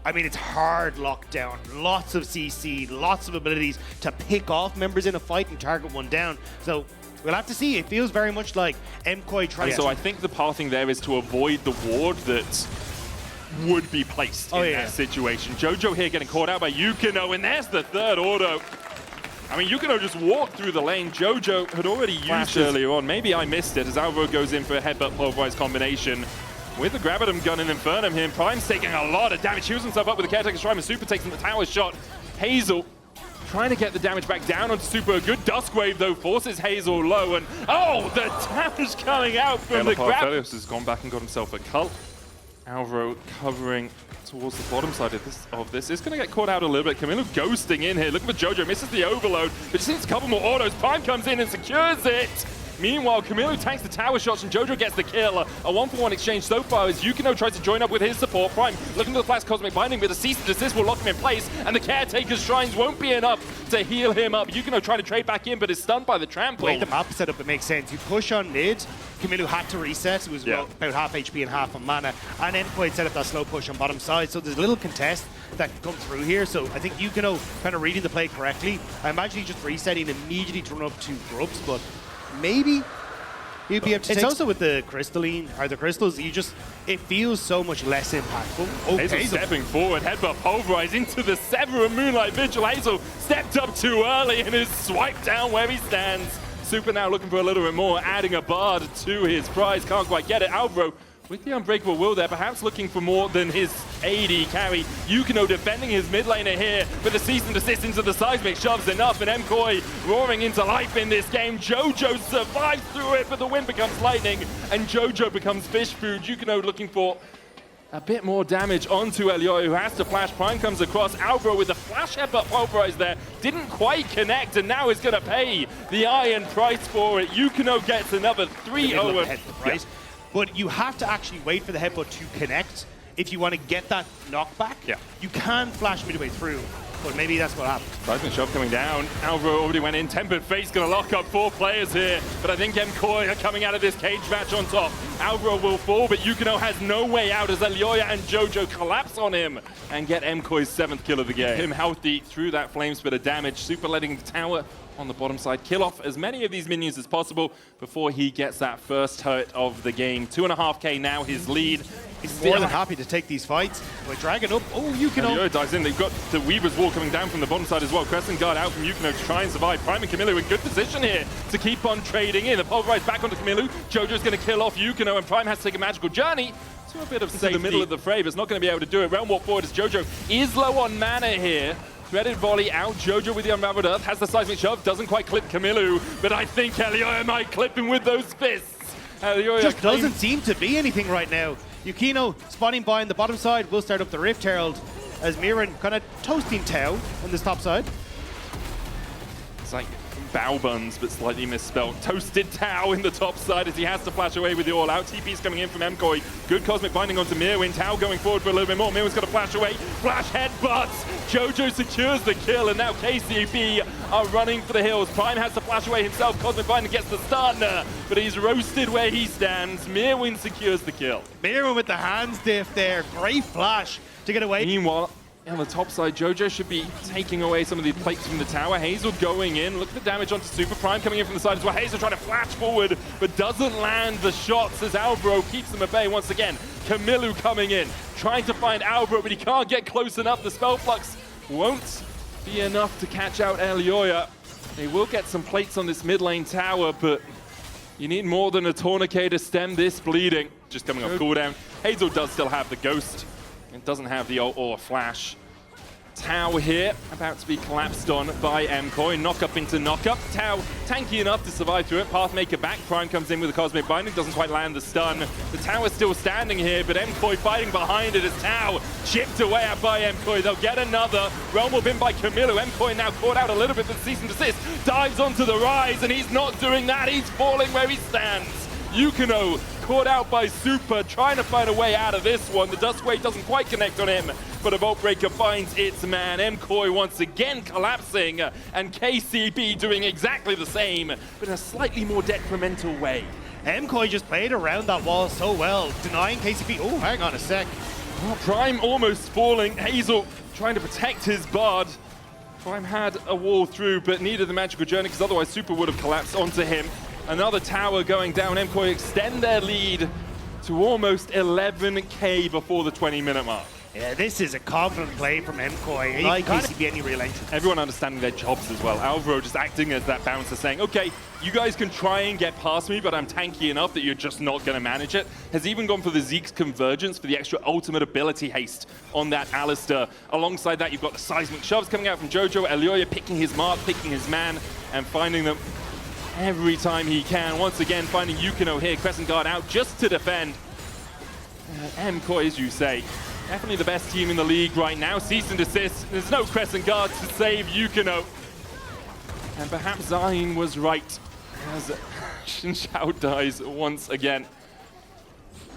I mean, it's hard lockdown, lots of CC, lots of abilities to pick off members in a fight and target one down. So we'll have to see. It feels very much like MKOI trying to... So I think the pathing there is to avoid the ward that would be placed in that situation. Jojo here getting caught out by Yukino, and there's the third auto. I mean, Yukino just walked through the lane. Jojo had already used earlier on. Maybe I missed it as Alvaro goes in for a headbutt pulverize combination. With the Gravitum gun and Infernum here, Prime's taking a lot of damage. Heals himself up with the Caretaker's Shrine, and Super takes the tower shot. Hazel trying to get the damage back down onto Super. A good Dusk Wave, though, forces Hazel low. And, oh, the damage coming out from the Gravitum. Has gone back and got himself a cult. Alvaro covering towards the bottom side of this. Is going to get caught out a little bit. Camilo ghosting in here. Looking for Jojo. Misses the overload, but just needs a couple more autos. Prime comes in and secures it. Meanwhile, Camilo tanks the tower shots and Jojo gets the kill. A 1-for-1 exchange so far as Yukino tries to join up with his support. Prime looking to the flash Cosmic Binding, but the cease and desist will lock him in place, and the Caretaker's Shrines won't be enough to heal him up. Yukino trying to trade back in, but is stunned by the trample. Wait, the map setup, it makes sense. You push on mid, Camilo had to reset. It was about half HP and half on mana, and then MCoy set up that slow push on bottom side. So there's a little contest that can come through here. So I think Yukino kind of reading the play correctly. I imagine he's just resetting immediately to run up to Grubs, but maybe he'd be able to. It's also with the crystalline or the crystals. It feels so much less impactful. Oh, Hazel stepping forward, headbutt pulverize into the Severum Moonlight Vigil. Hazel stepped up too early and is swiped down where he stands. Super now looking for a little bit more, adding a bard to his prize. Can't quite get it. Alvaro with the Unbreakable Will there, perhaps looking for more than his AD carry. Yukino defending his mid laner here, but the cease and desist into the seismic shoves enough, and MCoy roaring into life in this game. Jojo survives through it, but the wind becomes lightning, and Jojo becomes fish food. Yukino looking for a bit more damage onto Elioy, who has to flash. Prime comes across. Alvaro with the flash headbutt pulverize there. Didn't quite connect, and now is going to pay the iron price for it. Yukino gets another 3-0. Right? But you have to actually wait for the headbutt to connect if you want to get that knockback. You can flash midway through, but maybe that's what happened. Seismic shove coming down. Alvaro already went in. Tempered Face going to lock up 4 players here, but I think MCoy are coming out of this cage match on top. Alvaro will fall, but Yukino has no way out as Elioya and Jojo collapse on him and get MCoy's 7th kill of the game. Him healthy through that flame spit of damage. Super letting the tower on the bottom side kill off as many of these minions as possible before he gets that first hurt of the game. 2.5k now his lead. He's more than happy to take these fights. We're dragging up. Oh, Yukino dives in. They've got the Weaver's Wall coming down from the bottom side as well. Crescent Guard out from Yukino to try and survive. Prime and Camilo in good position here to keep on trading in. The pulverize back onto Camilo. Jojo's going to kill off Yukino, and Prime has to take a magical journey to a bit of safety. The middle of the fray, but it's not going to be able to do it. Realm Walk forward as Jojo is low on mana here. Threaded volley out. Jojo with the Unraveled Earth has the seismic shove. Doesn't quite clip Camilo, but I think Elioya might clip him with those fists. Elioya just doesn't seem to be anything right now. Yukino spawning by on the bottom side will start up the Rift Herald as Mirren kind of toasting Tau on this top side. It's like bow buns, but slightly misspelled. Toasted Tau in the top side as he has to flash away with the all-out. TP's coming in from MCoy. Good Cosmic Binding onto Mirwin. Tau going forward for a little bit more. Mirwin's got to flash away. Flash headbutts. Jojo secures the kill, and now KCB are running for the hills. Prime has to flash away himself. Cosmic Binding gets the stun, but he's roasted where he stands. Mirwin secures the kill. Mirwin with the hands diff there. Great flash to get away. Meanwhile, on the top side, Jojo should be taking away some of these plates from the tower. Hazel going in. Look at the damage onto Super. Prime coming in from the side as well. Hazel trying to flash forward, but doesn't land the shots as Alvaro keeps them at bay once again. Camilo coming in, trying to find Alvaro, but he can't get close enough. The Spell Flux won't be enough to catch out Elioya. They will get some plates on this mid lane tower, but you need more than a tourniquet to stem this bleeding. Just coming off cooldown. Hazel does still have the Ghost. It doesn't have the ult or flash. Tau here, about to be collapsed on by Mcoy. Knock up into knock up. Tau tanky enough to survive through it. Pathmaker back. Prime comes in with a Cosmic Binding. Doesn't quite land the stun. The tower's still standing here, but Mcoy fighting behind it as Tau chipped away at by Mcoy. They'll get another. Realm will bin by Camilo. Mcoy now caught out a little bit with cease and desist. Dives onto the rise, and he's not doing that. He's falling where he stands. Yukino caught out by Super, trying to find a way out of this one. The Dusk Wave doesn't quite connect on him, but a Vault Breaker finds its man. Mcoy once again collapsing, and KCB doing exactly the same, but in a slightly more detrimental way. Mcoy just played around that wall so well, denying KCB. Oh, hang on a sec. Oh, Prime almost falling. Hazel trying to protect his Bard. Prime had a wall through, but needed the magical journey because otherwise Super would have collapsed onto him. Another tower going down. Mcoy extend their lead to almost 11k before the 20-minute mark. Yeah, this is a confident play from Mcoy. Like KCB any real entrance. Everyone understanding their jobs as well. Alvaro just acting as that bouncer saying, okay, you guys can try and get past me, but I'm tanky enough that you're just not going to manage it. Has even gone for the Zeke's convergence for the extra ultimate ability haste on that Alistair. Alongside that, you've got the seismic shoves coming out from Jojo. Elioya picking his mark, picking his man, and finding them every time he can. Once again, finding Yukino here, Crescent Guard out just to defend. Mcoy, as you say, definitely the best team in the league right now. Cease and desist. There's no Crescent Guard to save Yukino. And perhaps Zayn was right as Xin Zhao dies once again.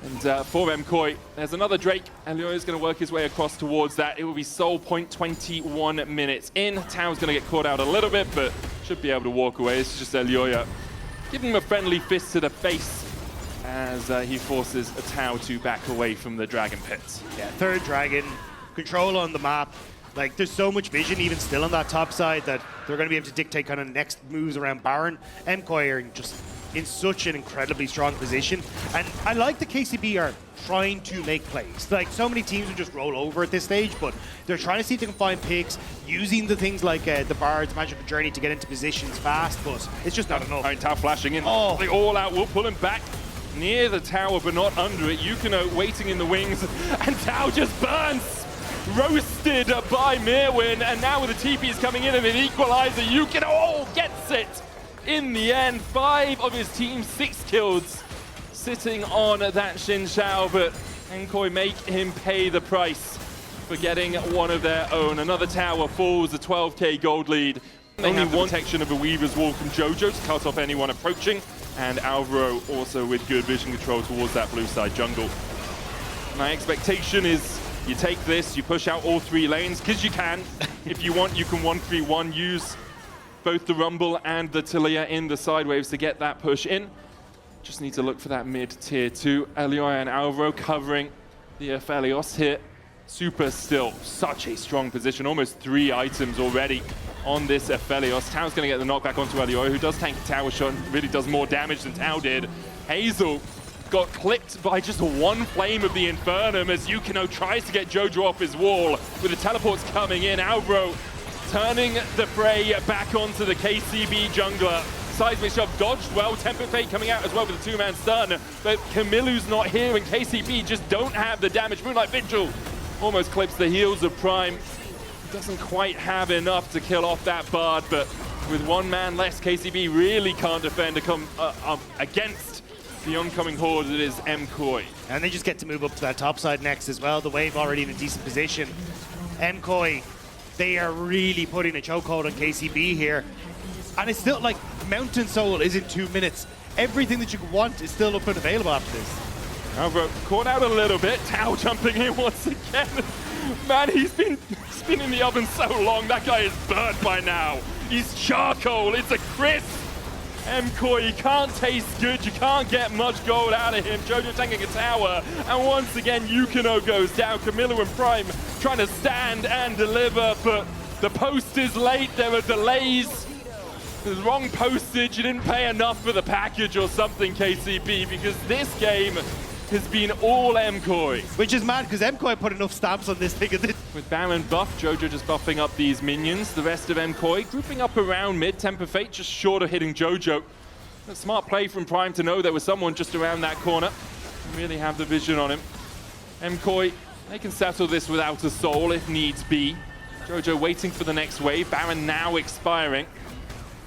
And for Mcoy, there's another Drake. Elioya is going to work his way across towards that. It will be Soul Point 21 minutes in. Tao's going to get caught out a little bit, but should be able to walk away. It's just Elioya giving him a friendly fist to the face as he forces a Tao to back away from the Dragon Pits. Yeah, third Dragon, control on the map. Like, there's so much vision even still on that top side that they're going to be able to dictate kind of next moves around Baron. Mcoy are just in such an incredibly strong position. And I like the KCB are trying to make plays. Like, so many teams would just roll over at this stage, but they're trying to see if they can find picks, using the things like the Bard's Magical Journey to get into positions fast, but it's just not enough. All right, Tao flashing in. Oh. The all out will pull him back near the tower, but not under it. Yukino waiting in the wings, and Tao just burns. Roasted by Mirwin, and now with the TPs coming in and an equalizer, Yukino gets it in the end. 5 of his team's 6 kills sitting on that Xin Zhao, but Mcoy make him pay the price for getting one of their own. Another tower falls, a 12k gold lead. They have the protection of a Weaver's Wall from Jojo to cut off anyone approaching, and Alvaro also with good vision control towards that blue side jungle. My expectation is you take this, you push out all 3 lanes, because you can. If you want, you can 1-3-1, use both the Rumble and the Talia in the side waves to get that push in. Just need to look for that mid-tier 2. Elioya and Alvaro covering the Aphelios here. Super still, such a strong position, almost 3 items already on this Aphelios. Tao's going to get the knockback onto Elioya, who does tank a tower shot and really does more damage than Tao did. Hazel got clipped by just 1 flame of the Infernum as Yukino tries to get Jojo off his wall with the teleports coming in. Alvaro turning the fray back onto the KCB jungler. Seismic shove dodged well, Temper Fate coming out as well with a 2-man stun, but Camillu's not here and KCB just don't have the damage. Moonlight Vigil almost clips the heels of Prime. Doesn't quite have enough to kill off that Bard, but with 1 man less, KCB really can't defend to come against the oncoming horde that is Mcoy. And they just get to move up to that top side next as well. The wave already in a decent position. Mcoy, they are really putting a chokehold on KCB here. And it's still like Mountain Soul is in 2 minutes. Everything that you could want is still up and available after this. Alvaro caught out a little bit. Tao jumping in once again. Man, he's been in the oven so long. That guy is burnt by now. He's charcoal. It's a crisp. Mcoy, you can't taste good. You can't get much gold out of him. Jojo tanking a tower. And once again, Yukino goes down. Camillo and Prime trying to stand and deliver, but the post is late. There are delays. The wrong postage. You didn't pay enough for the package or something, KCB, because this game has been all Mcoy. Which is mad, because Mcoy put enough stamps on this thing. With Baron buff, Jojo just buffing up these minions. The rest of Mcoy grouping up around mid. Temper Fate just short of hitting Jojo. A smart play from Prime to know there was someone just around that corner. Really have the vision on him. Mcoy, they can settle this without a soul if needs be. Jojo waiting for the next wave. Baron now expiring.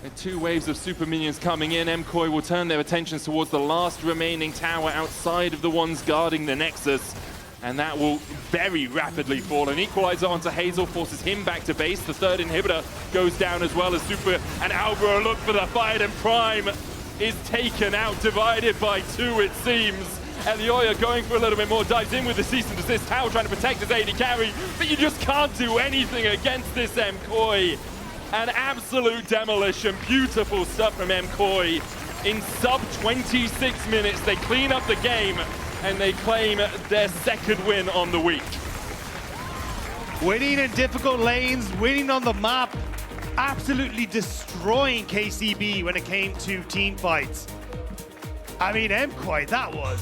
With 2 waves of super minions coming in, Mcoy will turn their attentions towards the last remaining tower outside of the ones guarding the Nexus. And that will very rapidly fall. An equalizer onto Hazel forces him back to base. The 3rd inhibitor goes down as well as Super and Alvaro look for the fight, and Prime is taken out, divided by 2 it seems. Elioya going for a little bit more, dives in with the cease and desist. Tao trying to protect his AD carry, but you just can't do anything against this Mcoy. An absolute demolition. Beautiful stuff from Mcoy. In sub 26 minutes, they clean up the game. and they claim their second win on the week. Winning in difficult lanes, winning on the map, absolutely destroying KCB when it came to team fights. I mean, Mcoy, that was